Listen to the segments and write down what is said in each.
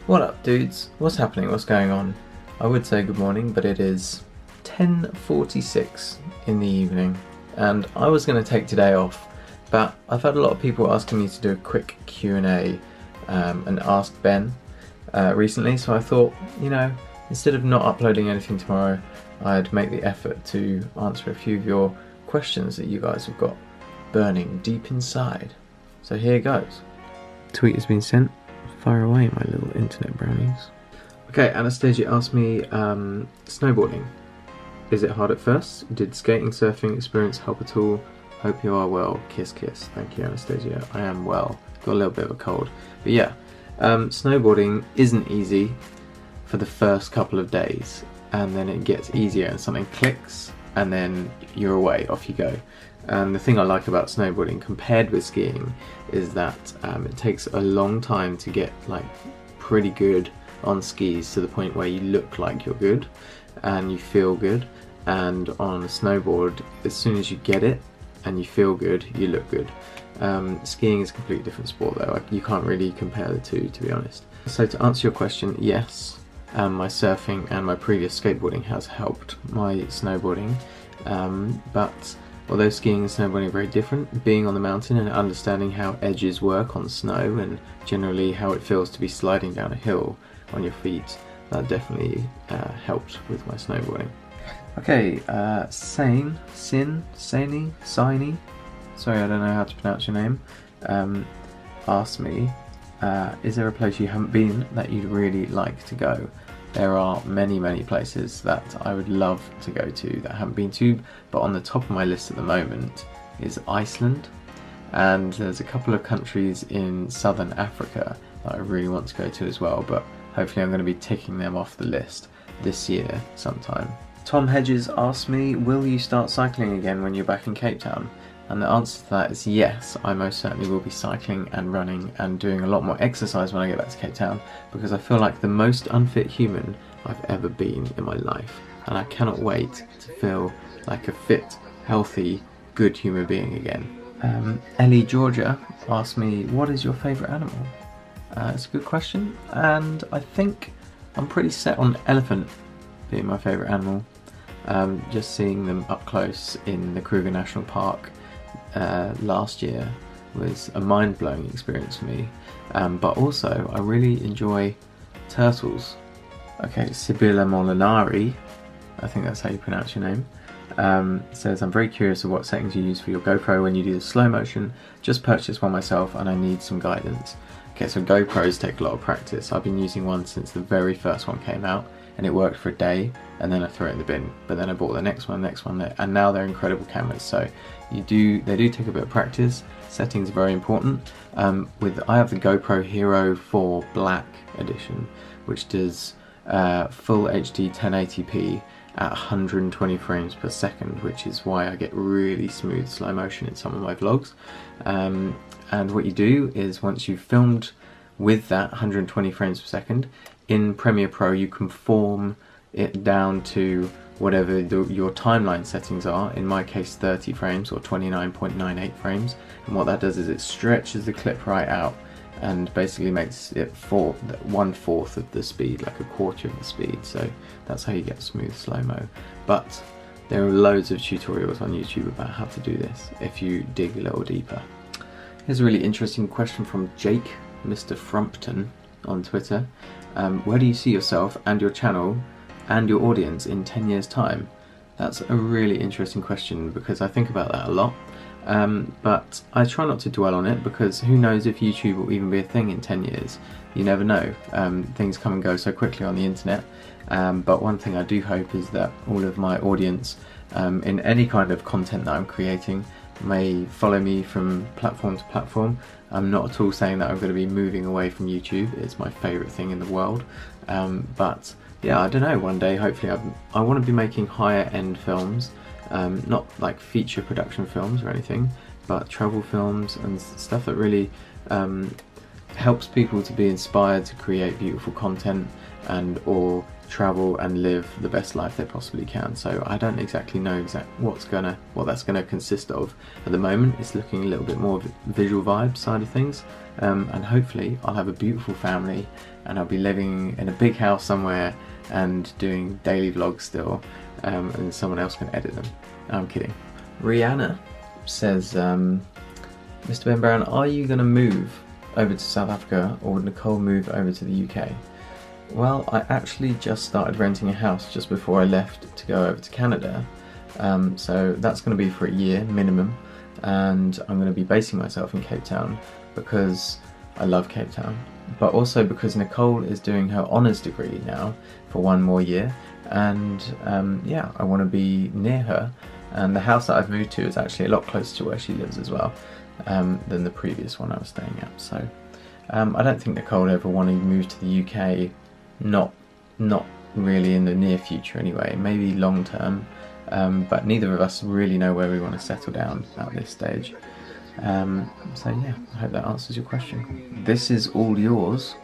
What up, dudes? What's happening? What's going on? I would say good morning, but it is 10:46 in the evening, and I was going to take today off, but I've had a lot of people asking me to do a quick Q&A and ask Ben recently, so I thought, you know, instead of not uploading anything tomorrow, I'd make the effort to answer a few of your questions that you guys have got burning deep inside. So here goes. Tweet has been sent. Fire away, my little internet brownies. Okay, Anastasia asked me, snowboarding. Is it hard at first? Did skating, surfing experience help at all? Hope you are well. Kiss, kiss. Thank you, Anastasia. I am well. Got a little bit of a cold. But yeah, snowboarding isn't easy for the first couple of days, and then it gets easier and something clicks, and then you're away, off you go. And the thing I like about snowboarding compared with skiing is that it takes a long time to get like pretty good on skis to the point where you look like you're good and you feel good, and on a snowboard, as soon as you get it and you feel good, you look good. Skiing is a completely different sport though. You can't really compare the two, to be honest. So to answer your question, yes, my surfing and my previous skateboarding has helped my snowboarding, but although skiing and snowboarding are very different, being on the mountain and understanding how edges work on snow and generally how it feels to be sliding down a hill on your feet, that definitely helped with my snowboarding. Okay, Sani, sorry, I don't know how to pronounce your name, asked me, is there a place you haven't been that you'd really like to go? There are many, many places that I would love to go to that I haven't been to, but on the top of my list at the moment is Iceland, and there's a couple of countries in southern Africa that I really want to go to as well, but hopefully I'm going to be ticking them off the list this year sometime. Tom Hedges asked me, will you start cycling again when you're back in Cape Town? And the answer to that is yes, I most certainly will be cycling and running and doing a lot more exercise when I get back to Cape Town, because I feel like the most unfit human I've ever been in my life, and I cannot wait to feel like a fit, healthy, good human being again. Ellie Georgia asked me, what is your favourite animal? It's a good question, and I think I'm pretty set on elephant being my favourite animal. Just seeing them up close in the Kruger National Park last year was a mind-blowing experience for me, but also I really enjoy turtles. Okay, Sibilla Molinari, I think that's how you pronounce your name, says, I'm very curious of what settings you use for your GoPro when you do the slow motion. Just purchased one myself and I need some guidance. Okay, so GoPros take a lot of practice. I've been using one since the very first one came out, and it worked for a day, and then I threw it in the bin. But then I bought the next one, and now they're incredible cameras. So they do take a bit of practice. Settings are very important. I have the GoPro Hero 4 Black Edition, which does full HD 1080p at 120 frames per second, which is why I get really smooth slow motion in some of my vlogs. And what you do is, once you've filmed with that 120 frames per second, in Premiere Pro you can form it down to whatever your timeline settings are, in my case 30 frames or 29.98 frames, and what that does is it stretches the clip right out and basically makes it 1/4 of the speed, like a quarter of the speed. So that's how you get smooth slow-mo. But there are loads of tutorials on YouTube about how to do this if you dig a little deeper. Here's a really interesting question from Jake, Mr. Frumpton on Twitter. Where do you see yourself and your channel and your audience in 10 years time? That's a really interesting question, because I think about that a lot, but I try not to dwell on it, because who knows if YouTube will even be a thing in 10 years. You never know. Things come and go so quickly on the internet, but one thing I do hope is that all of my audience in any kind of content that I'm creating may follow me from platform to platform. I'm not at all saying that I'm going to be moving away from YouTube. It's my favourite thing in the world, but yeah, I don't know, one day hopefully I want to be making higher end films, not like feature production films or anything, but travel films and stuff that really helps people to be inspired to create beautiful content, and or travel and live the best life they possibly can. So I don't exactly know what that's gonna consist of at the moment. It's looking a little bit more visual vibe side of things, and hopefully I'll have a beautiful family and I'll be living in a big house somewhere and doing daily vlogs still, and someone else can edit them. No, I'm kidding. Rihanna says, Mr. Ben Brown, are you going to move over to South Africa, or would Nicole move over to the UK? Well, I actually just started renting a house just before I left to go over to Canada, so that's going to be for a year minimum, and I'm going to be basing myself in Cape Town because I love Cape Town, but also because Nicole is doing her honours degree now for 1 more year, and yeah, I want to be near her, and the house that I've moved to is actually a lot closer to where she lives as well than the previous one I was staying at. So I don't think Nicole would ever want to move to the UK, not really in the near future anyway, maybe long term, but neither of us really know where we want to settle down at this stage. So yeah, I hope that answers your question. This is all yours.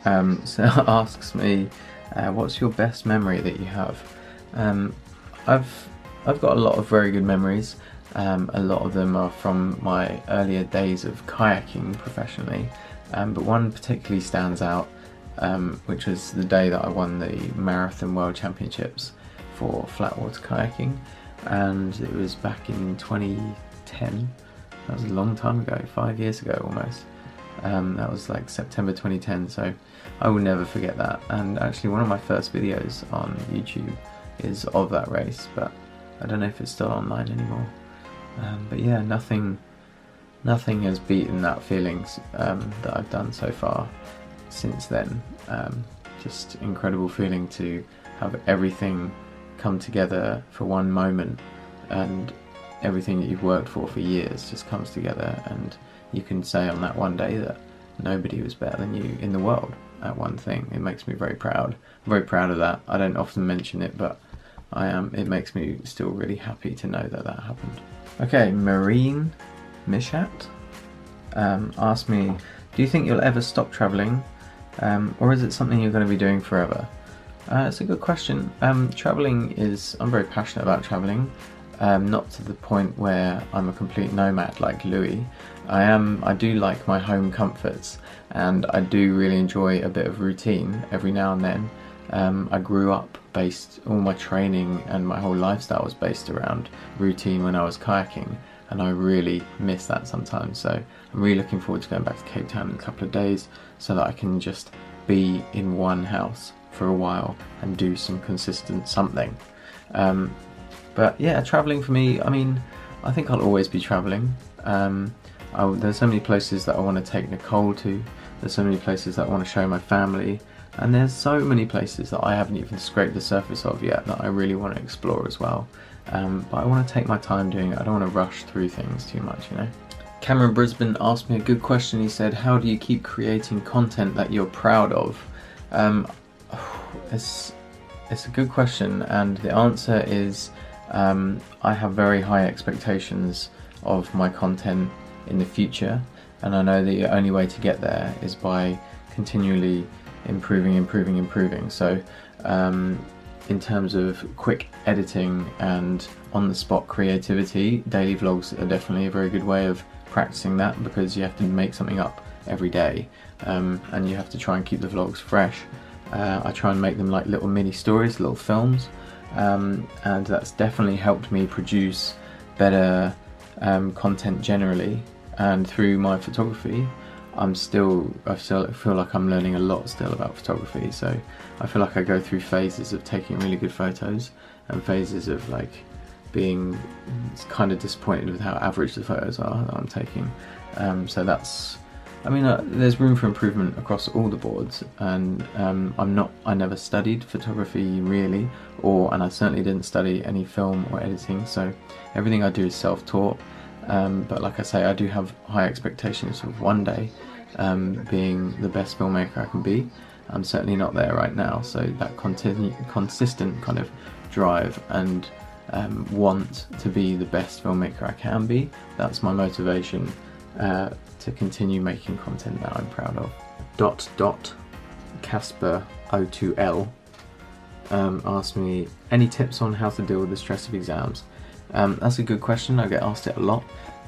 So asks me, what's your best memory that you have? I've got a lot of very good memories. A lot of them are from my earlier days of kayaking professionally, but one particularly stands out, which was the day that I won the Marathon World Championships for flatwater kayaking, and it was back in 2010. That was a long time ago, 5 years ago almost. That was like September 2010, so I will never forget that. And actually one of my first videos on YouTube is of that race, but I don't know if it's still online anymore. But yeah, nothing has beaten that feelings that I've done so far since then. Just incredible feeling to have everything come together for one moment, and everything that you've worked for years just comes together, and you can say on that one day that nobody was better than you in the world at one thing. It makes me very proud. I'm very proud of that. I don't often mention it, but I am. It makes me still really happy to know that that happened. Okay, Marine Mishat asked me, do you think you'll ever stop travelling, or is it something you're going to be doing forever? It's a good question. Travelling is, I'm very passionate about travelling, not to the point where I'm a complete nomad like Louis. I do like my home comforts, and I do really enjoy a bit of routine every now and then. I grew up all my training and my whole lifestyle was based around routine when I was kayaking, and I really miss that sometimes. So I'm really looking forward to going back to Cape Town in a couple of days so that I can just be in one house for a while and do some consistent something. But yeah, travelling for me, I mean, I think I'll always be travelling. There's so many places that I want to take Nicole to, there's so many places that I want to show my family, and there's so many places that I haven't even scraped the surface of yet that I really want to explore as well. But I want to take my time doing it. I don't want to rush through things too much, you know. Cameron Brisbane asked me a good question. He said, how do you keep creating content that you're proud of? It's a good question, and the answer is I have very high expectations of my content in the future, and I know the only way to get there is by continually improving. So in terms of quick editing and on-the-spot creativity, daily vlogs are definitely a very good way of practicing that, because you have to make something up every day, and you have to try and keep the vlogs fresh. I try and make them like little mini stories, little films, and that's definitely helped me produce better content generally. And through my photography, I still feel like I'm learning a lot still about photography. So I feel like I go through phases of taking really good photos and phases of like being kind of disappointed with how average the photos are that I'm taking. So that's, I mean, there's room for improvement across all the boards, and I never studied photography really, and I certainly didn't study any film or editing, so everything I do is self-taught. But like I say, I do have high expectations of one day being the best filmmaker I can be. I'm certainly not there right now, so that consistent kind of drive and want to be the best filmmaker I can be, that's my motivation to continue making content that I'm proud of. Casper02L asked me any tips on how to deal with the stress of exams. That's a good question. I get asked it a lot.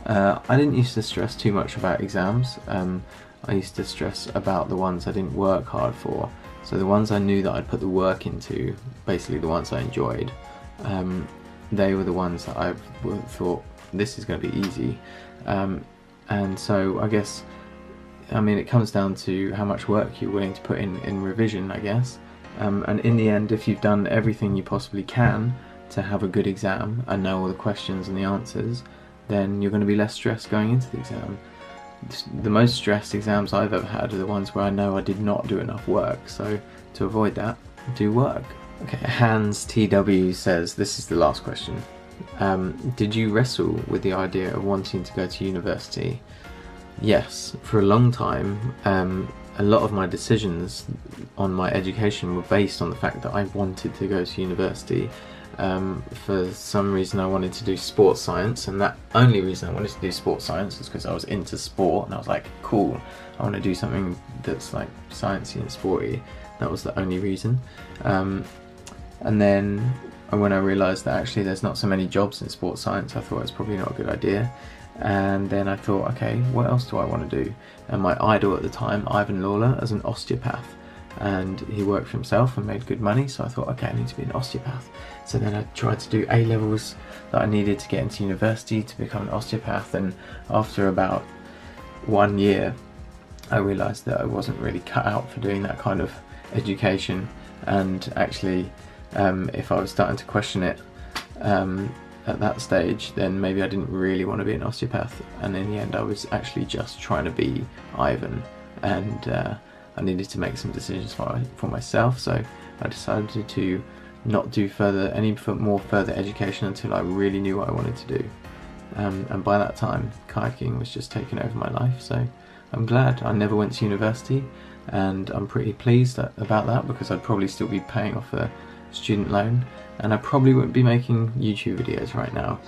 I didn't used to stress too much about exams. I used to stress about the ones I didn't work hard for. So the ones I knew that I'd put the work into, basically the ones I enjoyed, they were the ones that I thought, this is going to be easy. And so I guess, I mean, it comes down to how much work you're willing to put in revision, I guess. And in the end, if you've done everything you possibly can to have a good exam and know all the questions and the answers, then you're going to be less stressed going into the exam. The most stressed exams I've ever had are the ones where I know I did not do enough work, so to avoid that, do work. Okay, Hans TW says, this is the last question. Did you wrestle with the idea of wanting to go to university? Yes, for a long time. A lot of my decisions on my education were based on the fact that I wanted to go to university. For some reason I wanted to do sports science, and that only reason I wanted to do sports science was because I was into sport and I was like, cool, I want to do something that's like sciencey and sporty. That was the only reason. And then when I realised that actually there's not so many jobs in sports science, I thought it's probably not a good idea. And then I thought, okay, what else do I want to do? And my idol at the time, Ivan Lawler, as an osteopath, and he worked for himself and made good money, so I thought, okay, I need to be an osteopath. So then I tried to do A-levels that I needed to get into university to become an osteopath, and after about 1 year I realised that I wasn't really cut out for doing that kind of education, and actually if I was starting to question it at that stage, then maybe I didn't really want to be an osteopath, and in the end I was actually just trying to be Ivan, and I needed to make some decisions for myself, so I decided to not do any more further education until I really knew what I wanted to do. And by that time, kayaking was just taking over my life, so I'm glad I never went to university, and I'm pretty pleased about that, because I'd probably still be paying off a student loan, and I probably wouldn't be making YouTube videos right now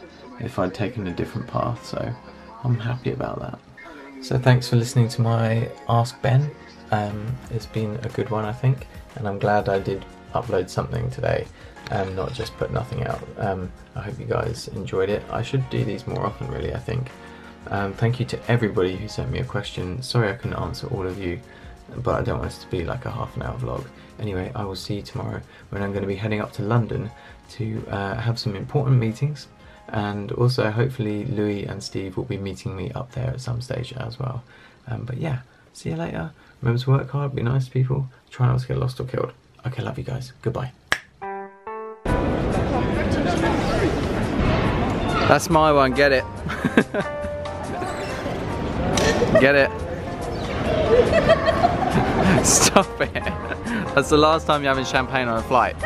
if I'd taken a different path, so I'm happy about that. So thanks for listening to my Ask Ben. It's been a good one, I think, and I'm glad I did upload something today and not just put nothing out. I hope you guys enjoyed it. I should do these more often, really, I think. Thank you to everybody who sent me a question. Sorry I couldn't answer all of you, but I don't want this to be like a half-an-hour vlog. Anyway, I will see you tomorrow when I'm going to be heading up to London to have some important meetings, and also hopefully Louis and Steve will be meeting me up there at some stage as well. But yeah, see you later. Remember to work hard, be nice to people, try not to get lost or killed. Okay, love you guys. Goodbye. That's my one, get it. Get it. Stop it. That's the last time you're having champagne on a flight.